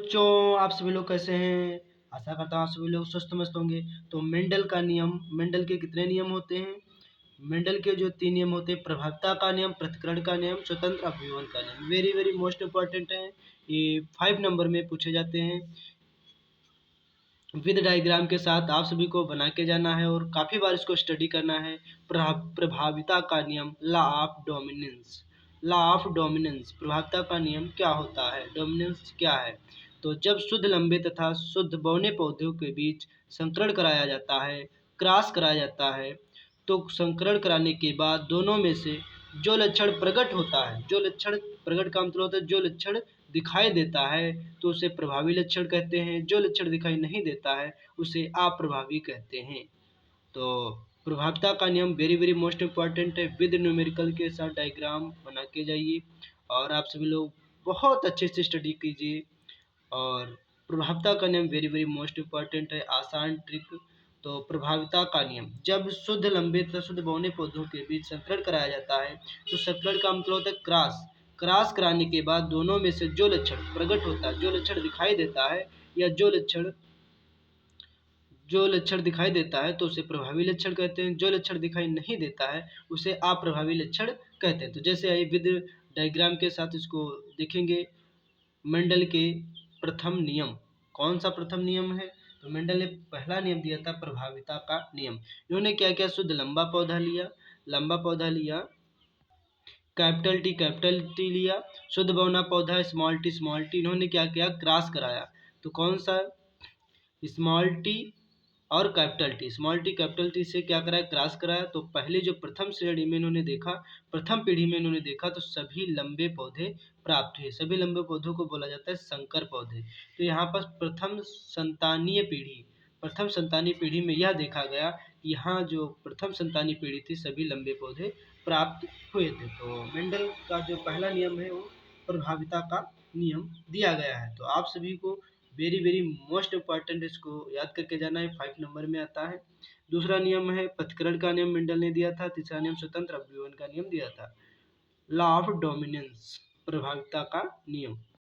बच्चों, आप सभी लोग कैसे हैं? आशा करता हूँ आप सभी लोग स्वस्थ मस्त होंगे। तो मेंडल का नियम, मेंडल के कितने नियम होते हैं? मेंडल के जो 3 नियम होते हैं, प्रभावता का नियम, पृथक्करण का नियम, स्वतंत्र अपव्यवन का नियम। वेरी वेरी मोस्ट इम्पोर्टेंट है। ये 5 नंबर में पूछे जाते हैं। विद डायग्राम के साथ आप सभी को बना के जाना है और काफ़ी बार इसको स्टडी करना है। प्रभाविता का नियम, law of dominance. Law of dominance, प्रभाविता का नियम क्या होता है, डोमिनेंस क्या है? तो जब शुद्ध लंबे तथा शुद्ध बौने पौधों के बीच संकरण कराया जाता है, क्रॉस कराया जाता है, तो संकरण कराने के बाद दोनों में से जो लक्षण प्रकट होता है, जो लक्षण प्रकट का मतलब होता है जो लक्षण दिखाई देता है, तो उसे प्रभावी लक्षण कहते हैं। जो लक्षण दिखाई नहीं देता है उसे अप्रभावी कहते हैं। तो प्रभावता का नियम वेरी वेरी मोस्ट इम्पॉर्टेंट है। विद न्यूमेरिकल के साथ डायग्राम बना के जाइए और आप सभी लोग बहुत अच्छे से स्टडी कीजिए। और प्रभावता का नियम वेरी वेरी मोस्ट इम्पॉर्टेंट है, आसान ट्रिक। तो प्रभावता का नियम, जब शुद्ध लंबे तथा शुद्ध बौने पौधों के बीच संकरण कराया जाता है, तो संकरण का मतलब होता है क्रॉस। क्रॉस कराने के बाद दोनों में से जो लक्षण प्रकट होता है, जो लक्षण दिखाई देता है, या जो लक्षण दिखाई देता है तो उसे प्रभावी लक्षण कहते हैं। जो लक्षण दिखाई नहीं देता है उसे अप्रभावी लक्षण कहते हैं। तो जैसे आइए विद डायग्राम के साथ इसको देखेंगे। मेंडल के प्रथम नियम, कौन सा प्रथम नियम है? तो मेंडल ने पहला नियम दिया था प्रभाविता का नियम। इन्होंने क्या किया, शुद्ध लंबा पौधा लिया, लंबा पौधा लिया, कैपिटल टी लिया, शुद्ध बौना पौधा स्मॉल टी, इन्होंने क्या किया, क्रॉस कराया। तो कौन सा, स्मॉल टी और capital T, small T capital T से क्या कराया, क्रॉस कराया। तो पहले जो प्रथम श्रेणी में इन्होंने देखा, प्रथम पीढ़ी में इन्होंने देखा तो सभी लंबे पौधे प्राप्त हुए। सभी लंबे पौधों को बोला जाता है संकर पौधे। तो यहाँ पर प्रथम संतानीय पीढ़ी में यह देखा गया कि यहाँ जो प्रथम संतानीय पीढ़ी थी सभी लंबे पौधे प्राप्त हुए थे। तो मेंडल का जो पहला नियम है वो प्रभाविता का नियम दिया गया है। तो आप सभी को वेरी वेरी मोस्ट इम्पॉर्टेंट, इसको याद करके जाना है, 5 नंबर में आता है। दूसरा नियम है पृथक्करण का नियम, मेंडल ने दिया था। तीसरा नियम स्वतंत्र अपव्यवन का नियम दिया था। लॉ ऑफ डोमिनेंस, प्रभाविता का नियम।